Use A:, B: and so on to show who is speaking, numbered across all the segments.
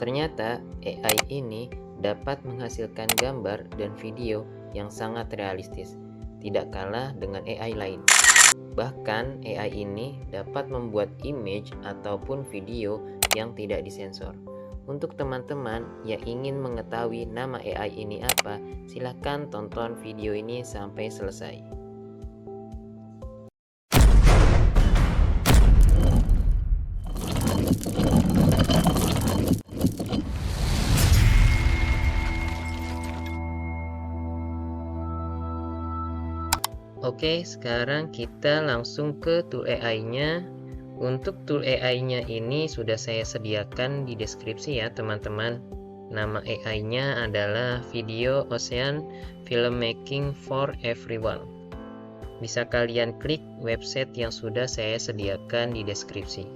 A: Ternyata AI ini dapat menghasilkan gambar dan video yang sangat realistis, tidak kalah dengan AI lain. Bahkan AI ini dapat membuat image ataupun video yang tidak disensor. Untuk teman-teman yang ingin mengetahui nama AI ini apa, silahkan tonton video ini sampai selesai. Oke, sekarang kita langsung ke tool AI-nya. Untuk tool AI-nya ini sudah saya sediakan di deskripsi ya teman-teman. Nama AI-nya adalah Video Ocean Filmmaking for Everyone. Bisa kalian klik website yang sudah saya sediakan di deskripsi.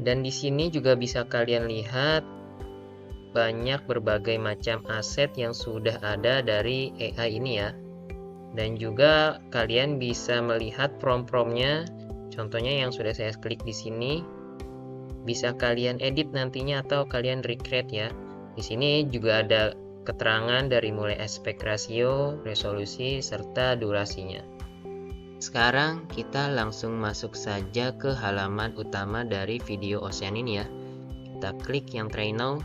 A: Dan di sini juga bisa kalian lihat banyak berbagai macam aset yang sudah ada dari AI ini ya. Dan juga kalian bisa melihat prompt-promptnya, contohnya yang sudah saya klik di sini. Bisa kalian edit nantinya atau kalian recreate ya. Di sini juga ada keterangan dari mulai aspek rasio, resolusi, serta durasinya. Sekarang kita langsung masuk saja ke halaman utama dari Video Ocean ini ya. Kita klik yang try now.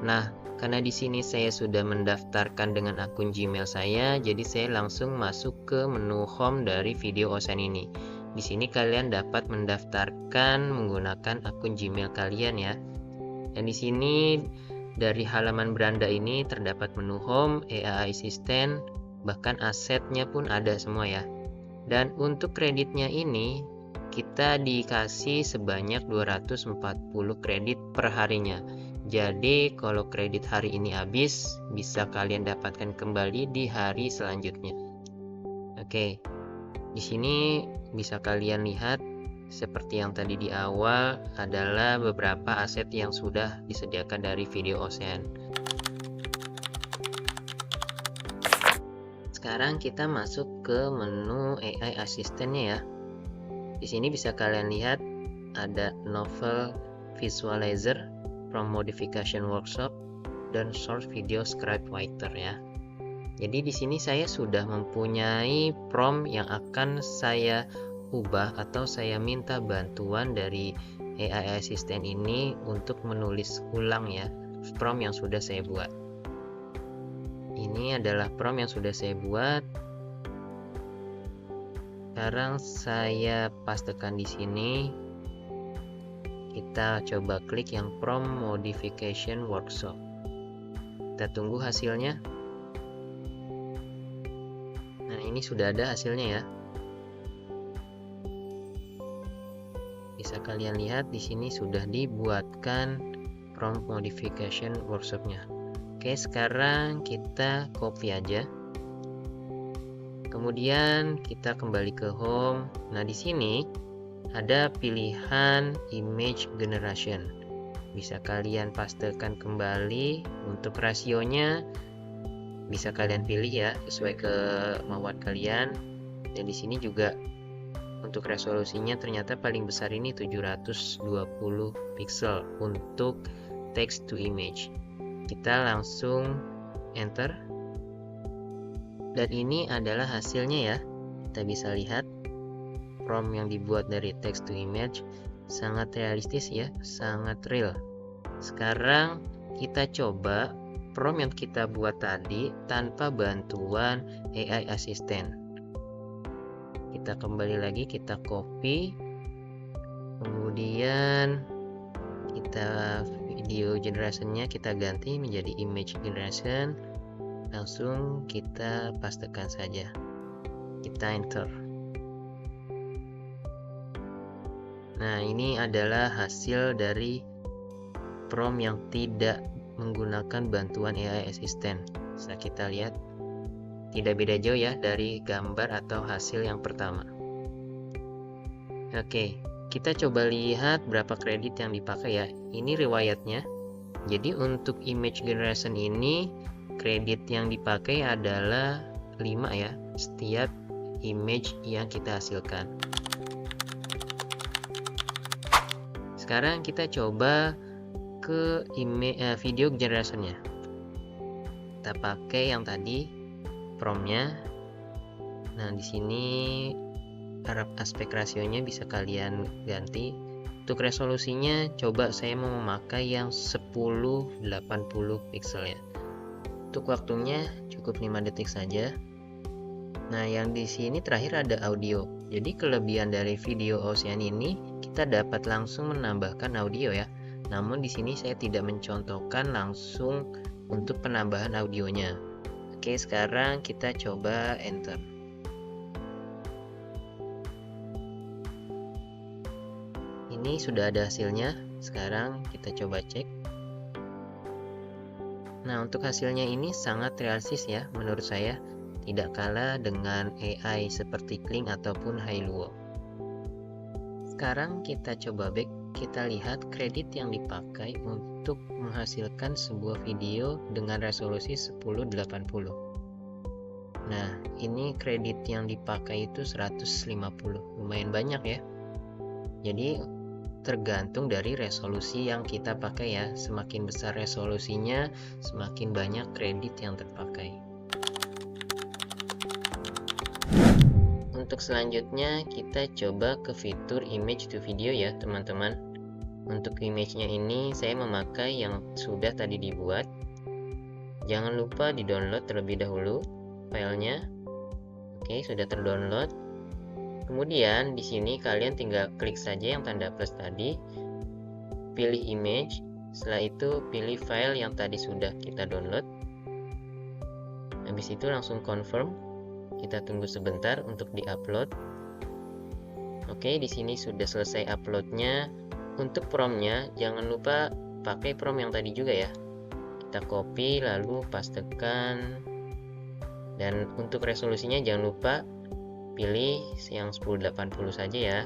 A: Nah, karena di sini saya sudah mendaftarkan dengan akun Gmail saya, jadi saya langsung masuk ke menu home dari Video Ocean ini. Di sini kalian dapat mendaftarkan menggunakan akun Gmail kalian ya. Dan di sini dari halaman beranda ini terdapat menu home, AI Assistant, bahkan asetnya pun ada semua ya. Dan untuk kreditnya ini kita dikasih sebanyak 240 kredit per harinya. Jadi kalau kredit hari ini habis, bisa kalian dapatkan kembali di hari selanjutnya. Oke, di sini bisa kalian lihat seperti yang tadi di awal adalah beberapa aset yang sudah disediakan dari Video Ocean. Sekarang kita masuk ke menu AI Assistant-nya ya. Di sini bisa kalian lihat ada Novel Visualizer, Prompt Modification Workshop, dan Source Video Script Writer ya. Jadi di sini saya sudah mempunyai prompt yang akan saya ubah atau saya minta bantuan dari AI Assistant ini untuk menulis ulang ya prompt yang sudah saya buat. Ini adalah prompt yang sudah saya buat. Sekarang saya pastekan di sini. Kita coba klik yang Prompt Modification Workshop. Kita tunggu hasilnya. Nah, ini sudah ada hasilnya ya. Bisa kalian lihat di sini sudah dibuatkan Prompt Modification Workshop-nya. Oke, sekarang kita copy aja. Kemudian kita kembali ke home. Nah, di sini ada pilihan image generation. Bisa kalian pastekan kembali. Untuk rasionya bisa kalian pilih ya sesuai kemauan kalian. Dan di sini juga untuk resolusinya ternyata paling besar ini 720 pixel untuk text to image. Kita langsung enter. Dan ini adalah hasilnya ya. Kita bisa lihat prompt yang dibuat dari text to image sangat realistis ya, sangat real. Sekarang kita coba prompt yang kita buat tadi tanpa bantuan AI Assistant. Kita kembali lagi, kita copy, kemudian kita video generation-nya kita ganti menjadi image generation. Langsung kita pastekan saja, kita enter. Nah, ini adalah hasil dari prompt yang tidak menggunakan bantuan AI Assistant. Bisa kita lihat tidak beda jauh ya dari gambar atau hasil yang pertama. Oke, kita coba lihat berapa kredit yang dipakai ya. Ini riwayatnya. Jadi untuk image generation ini kredit yang dipakai adalah 5 ya, setiap image yang kita hasilkan. Sekarang kita coba ke video generationnya. Kita pakai yang tadi promptnya. Nah, di sini aspek rasionya bisa kalian ganti. Untuk resolusinya coba saya mau memakai yang 1080 pixel ya. Untuk waktunya cukup 5 detik saja. Nah, yang di sini terakhir ada audio. Jadi kelebihan dari video Ocean ini kita dapat langsung menambahkan audio ya. Namun di sini saya tidak mencontohkan langsung untuk penambahan audionya. Oke, sekarang kita coba enter. Ini sudah ada hasilnya. Sekarang kita coba cek. Nah, untuk hasilnya ini sangat realistis ya menurut saya. Tidak kalah dengan AI seperti Kling ataupun Hailuo. Sekarang kita coba back. Kita lihat kredit yang dipakai untuk menghasilkan sebuah video dengan resolusi 1080. Nah, ini kredit yang dipakai itu 150. Lumayan banyak ya. Jadi tergantung dari resolusi yang kita pakai ya. Semakin besar resolusinya, semakin banyak kredit yang terpakai. Untuk selanjutnya kita coba ke fitur image to video ya teman-teman. Untuk image-nya ini saya memakai yang sudah tadi dibuat. Jangan lupa di-download terlebih dahulu filenya. Oke, sudah terdownload. Kemudian di sini kalian tinggal klik saja yang tanda plus tadi, pilih image, setelah itu pilih file yang tadi sudah kita download. Habis itu langsung confirm. Kita tunggu sebentar untuk di-upload. Oke, di sini sudah selesai uploadnya. Untuk promptnya jangan lupa pakai prompt yang tadi juga ya. Kita copy lalu pastekan. Dan untuk resolusinya jangan lupa pilih yang 1080 saja ya.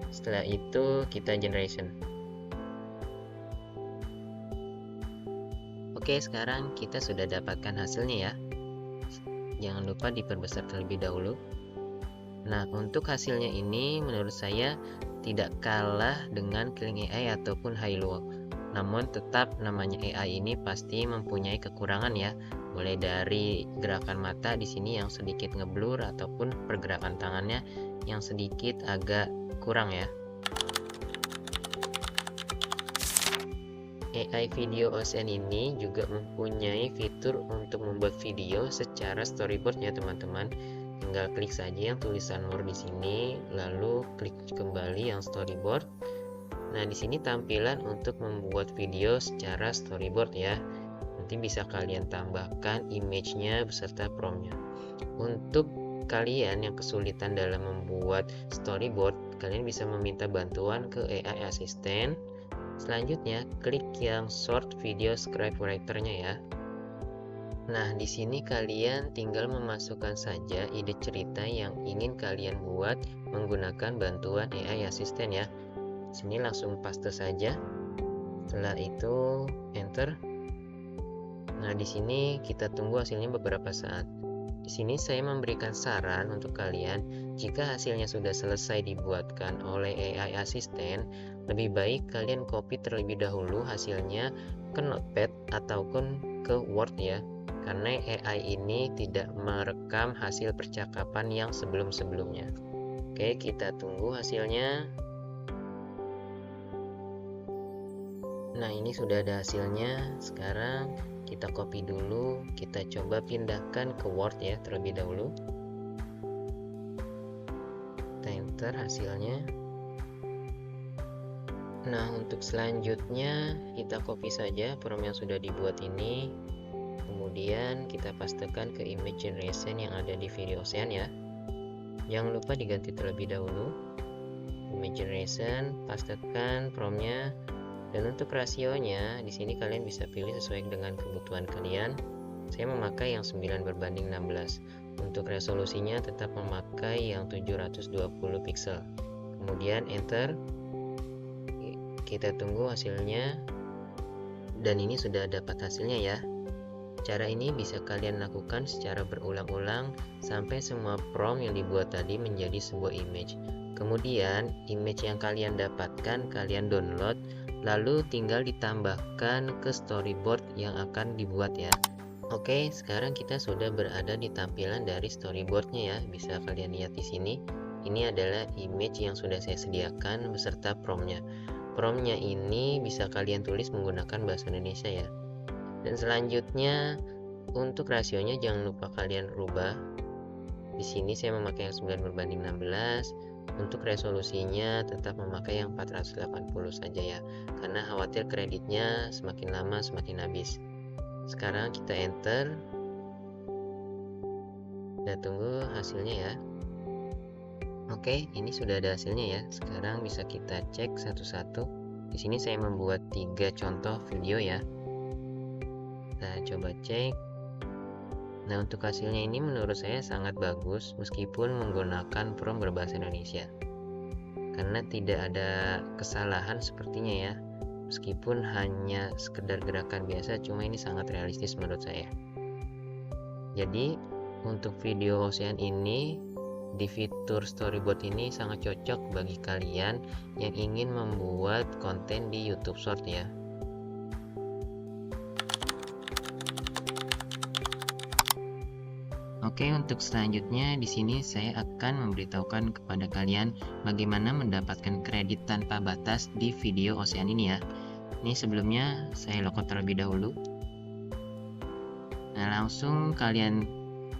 A: Setelah itu kita generation. Oke, sekarang kita sudah dapatkan hasilnya ya. Jangan lupa diperbesar terlebih dahulu. Nah, untuk hasilnya ini menurut saya tidak kalah dengan Kling AI ataupun Hailuo. Namun tetap namanya AI ini pasti mempunyai kekurangan ya. Mulai dari gerakan mata di sini yang sedikit ngeblur ataupun pergerakan tangannya yang sedikit agak kurang ya. AI Video Ocean ini juga mempunyai fitur untuk membuat video secara storyboard ya teman-teman. Tinggal klik saja yang tulisan more di sini, lalu klik kembali yang storyboard. Nah, di sini tampilan untuk membuat video secara storyboard ya. Nanti bisa kalian tambahkan image-nya beserta prompt-nya. Untuk kalian yang kesulitan dalam membuat storyboard, kalian bisa meminta bantuan ke AI Assistant. Selanjutnya, klik yang short video script writer-nya ya. Nah, di sini kalian tinggal memasukkan saja ide cerita yang ingin kalian buat menggunakan bantuan AI Assistant ya. Sini langsung paste saja. Setelah itu enter. Nah, di sini kita tunggu hasilnya beberapa saat. Di sini saya memberikan saran untuk kalian, jika hasilnya sudah selesai dibuatkan oleh AI Assistant, lebih baik kalian copy terlebih dahulu hasilnya ke Notepad ataupun ke Word ya. Karena AI ini tidak merekam hasil percakapan yang sebelum-sebelumnya. Oke, kita tunggu hasilnya. Nah, ini sudah ada hasilnya. Sekarang kita copy dulu, kita coba pindahkan ke Word ya terlebih dahulu. Kita enter hasilnya. Nah, untuk selanjutnya kita copy saja prompt yang sudah dibuat ini. Kemudian kita pastekan ke image generation yang ada di video Ocean ya. Jangan lupa diganti terlebih dahulu. Image generation, pastekan promptnya. Dan untuk rasionya, di sini kalian bisa pilih sesuai dengan kebutuhan kalian. Saya memakai yang 9:16. Untuk resolusinya tetap memakai yang 720 pixel. Kemudian enter. Kita tunggu hasilnya. Dan ini sudah dapat hasilnya ya. Cara ini bisa kalian lakukan secara berulang-ulang sampai semua prompt yang dibuat tadi menjadi sebuah image. Kemudian image yang kalian dapatkan kalian download, lalu tinggal ditambahkan ke storyboard yang akan dibuat ya. Oke, sekarang kita sudah berada di tampilan dari storyboardnya ya. Bisa kalian lihat di sini. Ini adalah image yang sudah saya sediakan beserta promptnya. Promptnya ini bisa kalian tulis menggunakan bahasa Indonesia ya. Dan selanjutnya untuk rasionya jangan lupa kalian rubah. Di sini saya memakai yang 9:16. Untuk resolusinya tetap memakai yang 480 saja ya. Karena khawatir kreditnya semakin lama semakin habis. Sekarang kita enter. Kita tunggu hasilnya ya. Oke, ini sudah ada hasilnya ya. Sekarang bisa kita cek satu-satu. Di sini saya membuat 3 contoh video ya. Kita coba cek. Nah, untuk hasilnya ini menurut saya sangat bagus meskipun menggunakan prompt berbahasa Indonesia. Karena tidak ada kesalahan sepertinya ya. Meskipun hanya sekedar gerakan biasa, cuma ini sangat realistis menurut saya. Jadi, untuk video Ocean ini di fitur storyboard ini sangat cocok bagi kalian yang ingin membuat konten di YouTube Short ya. Oke, untuk selanjutnya di sini saya akan memberitahukan kepada kalian bagaimana mendapatkan kredit tanpa batas di video Ocean ini ya. Ini sebelumnya saya logout terlebih dahulu. Nah, langsung kalian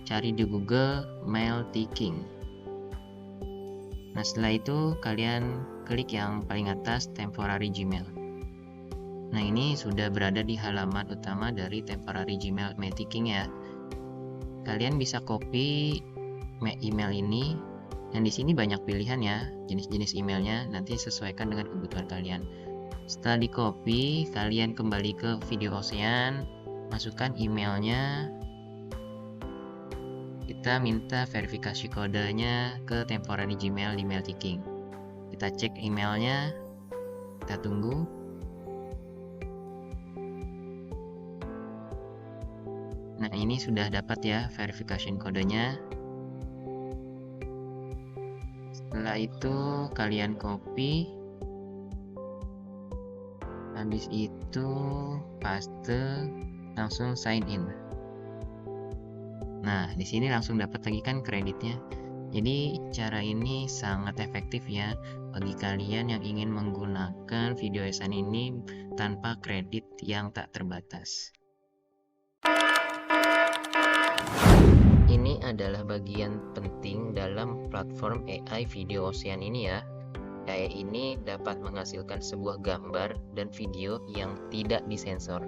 A: cari di Google Mailticking. Nah, setelah itu kalian klik yang paling atas temporary Gmail. Nah, ini sudah berada di halaman utama dari temporary Gmail Mailticking ya. Kalian bisa copy email ini, dan di sini banyak pilihan ya, jenis-jenis emailnya, nanti sesuaikan dengan kebutuhan kalian. Setelah di copy, kalian kembali ke video Ocean, masukkan emailnya, kita minta verifikasi kodenya ke temporary Gmail di Mailticking. Kita cek emailnya, kita tunggu. Nah, ini sudah dapat ya verifikasi kodenya. Setelah itu kalian copy, habis itu paste, langsung sign in. Nah, di sini langsung dapat lagi kan kreditnya. Jadi cara ini sangat efektif ya bagi kalian yang ingin menggunakan video Ocean ini tanpa kredit yang tak terbatas. Ini adalah bagian penting dalam platform AI video Ocean ini ya. AI ini dapat menghasilkan sebuah gambar dan video yang tidak disensor.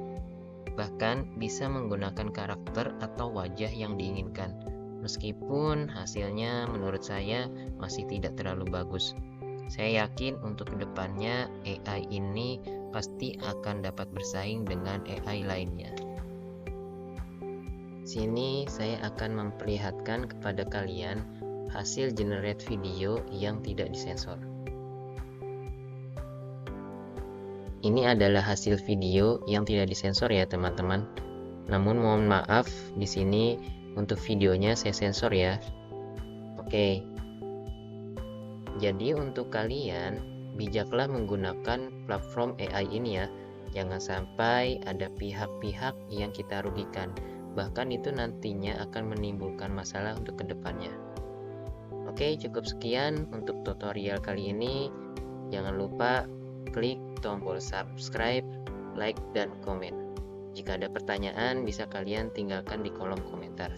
A: Bahkan bisa menggunakan karakter atau wajah yang diinginkan. Meskipun hasilnya menurut saya masih tidak terlalu bagus. Saya yakin untuk kedepannya AI ini pasti akan dapat bersaing dengan AI lainnya. Sini saya akan memperlihatkan kepada kalian hasil generate video yang tidak disensor. Ini adalah hasil video yang tidak disensor ya teman-teman. Namun mohon maaf di sini untuk videonya saya sensor ya. Oke. Jadi untuk kalian bijaklah menggunakan platform AI ini ya. Jangan sampai ada pihak-pihak yang kita rugikan. Bahkan itu nantinya akan menimbulkan masalah untuk kedepannya. Oke, cukup sekian untuk tutorial kali ini. Jangan lupa klik tombol subscribe, like, dan komen. Jika ada pertanyaan bisa kalian tinggalkan di kolom komentar.